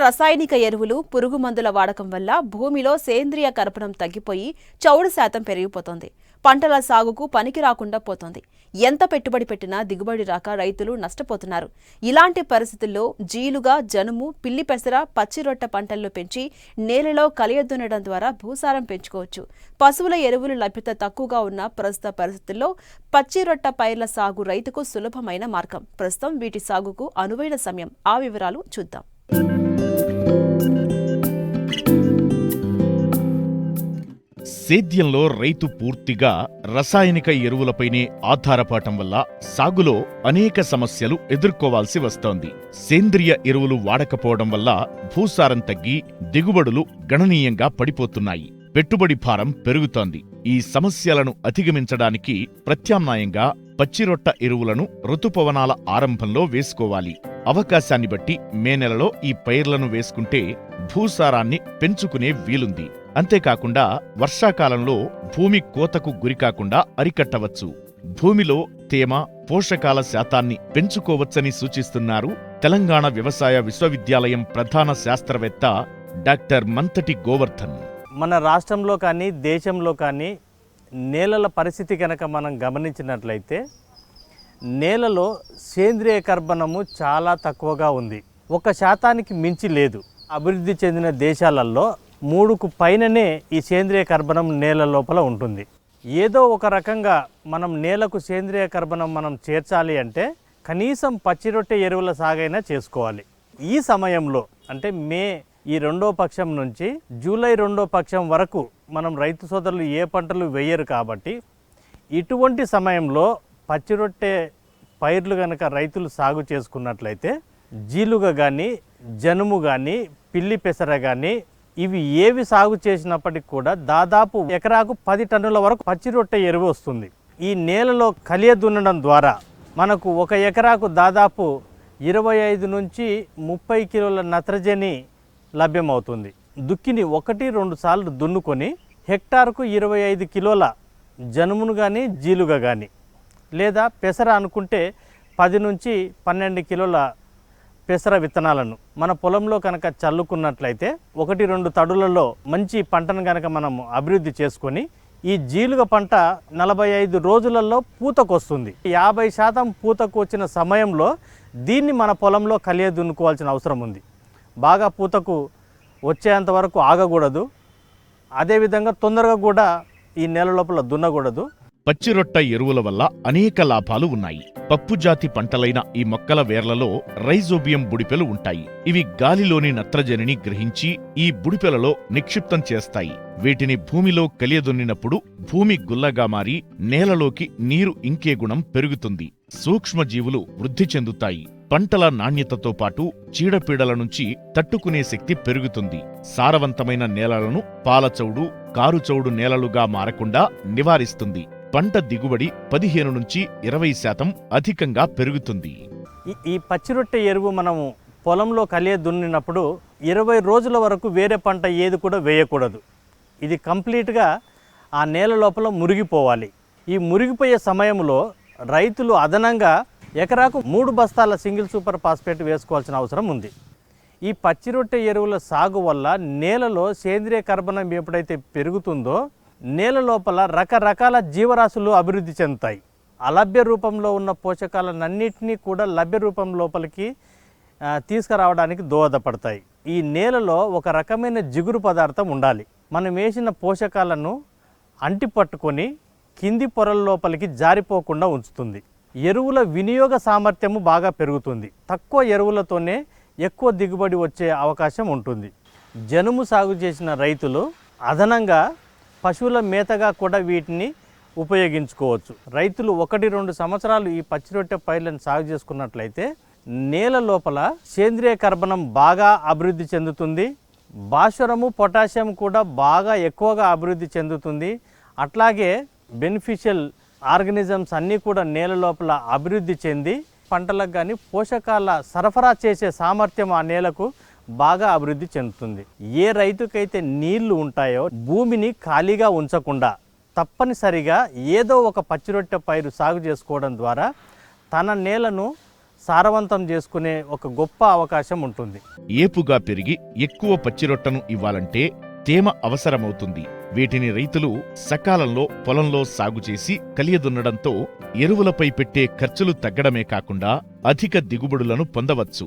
రసాయనిక ఎరువులు, పురుగు మందుల వాడకం వల్ల భూమిలో సేంద్రియ కర్బనం తగ్గిపోయి చౌడు శాతం పెరిగిపోతోంది. పంటల సాగుకు పనికి రాకుండా పోతోంది. ఎంత పెట్టుబడి పెట్టినా దిగుబడి రాక రైతులు నష్టపోతున్నారు. ఇలాంటి పరిస్థితుల్లో జీలుగా, జనుము, పిల్లి పెసర, పచ్చిరొట్ట పంటలను పెంచి నేలలో కలియదున్నడం ద్వారా భూసారం పెంచుకోవచ్చు. పశువుల ఎరువుల లభ్యత తక్కువగా ఉన్న ప్రస్తుత పరిస్థితుల్లో పచ్చిరొట్ట పైర్ల సాగు రైతుకు సులభమైన మార్గం. ప్రస్తుతం వీటి సాగుకు అనువైన సమయం. ఆ వివరాలు చూద్దాం. సేద్యంలో రైతు పూర్తిగా రసాయనిక ఎరువులపైనే ఆధారపడటం వల్ల సాగులో అనేక సమస్యలు ఎదుర్కోవాల్సి వస్తోంది. సేంద్రియ ఎరువులు వాడకపోవడం వల్ల భూసారం తగ్గి దిగుబడులు గణనీయంగా పడిపోతున్నాయి. పెట్టుబడి భారం పెరుగుతోంది. ఈ సమస్యలను అధిగమించడానికి ప్రత్యామ్నాయంగా పచ్చిరొట్ట ఎరువులను ఋతుపవనాల ఆరంభంలో వేసుకోవాలి. అవకాశాన్ని బట్టి మే నెలలో ఈ పైర్లను వేసుకుంటే భూసారాన్ని పెంచుకునే వీలుంది. అంతేకాకుండా వర్షాకాలంలో భూమి కోతకు గురికాకుండా అరికట్టవచ్చు. భూమిలో తేమ, పోషకాల శాతాన్ని పెంచుకోవచ్చని సూచిస్తున్నారు తెలంగాణ వ్యవసాయ విశ్వవిద్యాలయం ప్రధాన శాస్త్రవేత్త డాక్టర్ మంతటి గోవర్ధన్. మన రాష్ట్రంలో కానీ దేశంలో కానీ నేలల పరిస్థితి కనుక మనం గమనించినట్లయితే నేలలో సేంద్రియ కర్బనము చాలా తక్కువగా ఉంది. 1% మించి లేదు. అభివృద్ధి చెందిన దేశాలలో 3కు పైననే ఈ సేంద్రియ కర్బనం నేల లోపల ఉంటుంది. ఏదో ఒక రకంగా మనం నేలకు సేంద్రియ కర్బనం మనం చేర్చాలి అంటే కనీసం పచ్చిరొట్టె ఎరువుల సాగైనా చేసుకోవాలి. ఈ సమయంలో అంటే మే ఈ 2వ పక్షం నుంచి జూలై 2వ పక్షం వరకు మనం రైతు సోదరులు ఏ పంటలు వేయరు కాబట్టి ఇటువంటి సమయంలో పచ్చిరొట్టె పైర్లు కనుక రైతులు సాగు చేసుకున్నట్లయితే జీలుగ కానీ, జనుము కానీ, పిల్లి పెసర కానీ ఇవి ఏవి సాగు చేసినప్పటికి కూడా దాదాపు ఎకరాకు 10 టన్నుల వరకు పచ్చిరొట్టె ఎరువు వస్తుంది. ఈ నేలలో కలియ దున్నడం ద్వారా మనకు 1 ఎకరాకు దాదాపు 25 నుంచి 30 కిలోల నత్రజని లభ్యమవుతుంది. దుక్కిని 1-2 సార్లు దున్నుకొని హెక్టార్కు 25 కిలోల జనుమును కానీ, జీలుగ కానీ లేదా పెసర అనుకుంటే 10 నుంచి 12 కిలోల పెసర విత్తనాలను మన పొలంలో కనుక చల్లుకున్నట్లయితే 1-2 తడులలో మంచి పంటను కనుక మనము అభివృద్ధి చేసుకొని ఈ జీలుగ పంట 45 రోజులలో పూతకొస్తుంది. 50% పూతకు వచ్చిన సమయంలో దీన్ని మన పొలంలో కలియ దున్నుకోవాల్సిన అవసరం ఉంది. బాగా పూతకు వచ్చేంత వరకు ఆగకూడదు. అదేవిధంగా తొందరగా కూడా ఈ నేల లోపల దున్నకూడదు. పచ్చిరొట్ట ఎరువుల వల్ల అనేక లాభాలు ఉన్నాయి. పప్పుజాతి పంటలైన ఈ మొక్కల వేర్లలో రైజోబియం బుడిపెలు ఉంటాయి. ఇవి గాలిలోని నత్రజనిని గ్రహించి ఈ బుడిపెలలో నిక్షిప్తం చేస్తాయి. వీటిని భూమిలో కలియదున్నినప్పుడు భూమి గుల్లగా మారి నేలలోకి నీరు ఇంకే గుణం పెరుగుతుంది. సూక్ష్మజీవులు వృద్ధి చెందుతాయి. పంటల నాణ్యతతో పాటు చీడపీడల నుంచి తట్టుకునే శక్తి పెరుగుతుంది. సారవంతమైన నేలలను పాలచౌడు, కారుచౌడు నేలలుగా మారకుండా నివారిస్తుంది. పంట దిగుబడి 15 నుంచి 20% అధికంగా పెరుగుతుంది. ఈ పచ్చిరొట్టె ఎరువు మనము పొలంలో కలియ దున్నినప్పుడు 20 రోజుల వరకు వేరే పంట ఏది కూడా వేయకూడదు. ఇది కంప్లీట్గా ఆ నేల లోపల మురిగిపోవాలి. ఈ మురిగిపోయే సమయంలో రైతులు అదనంగా ఎకరాకు 3 బస్తాల సింగిల్ సూపర్ ఫాస్ఫేట్ వేసుకోవాల్సిన అవసరం ఉంది. ఈ పచ్చిరొట్టె ఎరువుల సాగు వల్ల నేలలో సేంద్రియ కర్బనం ఎప్పుడైతే పెరుగుతుందో నేల లోపల రకరకాల జీవరాశులు అభివృద్ధి చెందుతాయి. అలభ్య రూపంలో ఉన్న పోషకాలన్నింటినీ కూడా లభ్య రూపం లోపలికి తీసుకురావడానికి దోహదపడతాయి. ఈ నేలలో ఒక రకమైన జిగురు పదార్థం ఉండాలి. మనం వేసిన పోషకాలను అంటిపట్టుకొని కింది పొరల లోపలికి జారిపోకుండా ఉంచుతుంది. ఎరువుల వినియోగ సామర్థ్యము బాగా పెరుగుతుంది. తక్కువ ఎరువులతోనే ఎక్కువ దిగుబడి వచ్చే అవకాశం ఉంటుంది. జనుము సాగు చేసిన రైతులు అదనంగా పశువుల మేతగా కూడా వీటిని ఉపయోగించుకోవచ్చు. రైతులు 1-2 సంవత్సరాలు ఈ పచ్చిరొట్టె పైర్లను సాగు చేసుకున్నట్లయితే నేల లోపల సేంద్రియ కర్బనం బాగా అభివృద్ధి చెందుతుంది. భాస్వరము, పొటాషియం కూడా బాగా ఎక్కువగా అభివృద్ధి చెందుతుంది. అట్లాగే బెనిఫిషియల్ ఆర్గనిజమ్స్ అన్నీ కూడా నేల లోపల అభివృద్ధి చెంది పంటలకు కానీ పోషకాల సరఫరా చేసే సామర్థ్యం ఆ నేలకు బాగా అభివృద్ధి చెందుతుంది. ఏ రైతుకైతే నీళ్లు ఉంటాయో భూమిని ఖాళీగా ఉంచకుండా తప్పనిసరిగా ఏదో ఒక పచ్చిరొట్టె పైరు సాగు చేసుకోవడం ద్వారా తన నేలను సారవంతం చేసుకునే ఒక గొప్ప అవకాశం ఉంటుంది. ఏపుగా పెరిగి ఎక్కువ పచ్చిరొట్టను ఇవ్వాలంటే తేమ అవసరమవుతుంది. వీటిని రైతులు సకాలంలో పొలంలో సాగు చేసి కలియదున్నడంతో ఎరువులపై పెట్టే ఖర్చులు తగ్గడమే కాకుండా అధిక దిగుబడులను పొందవచ్చు.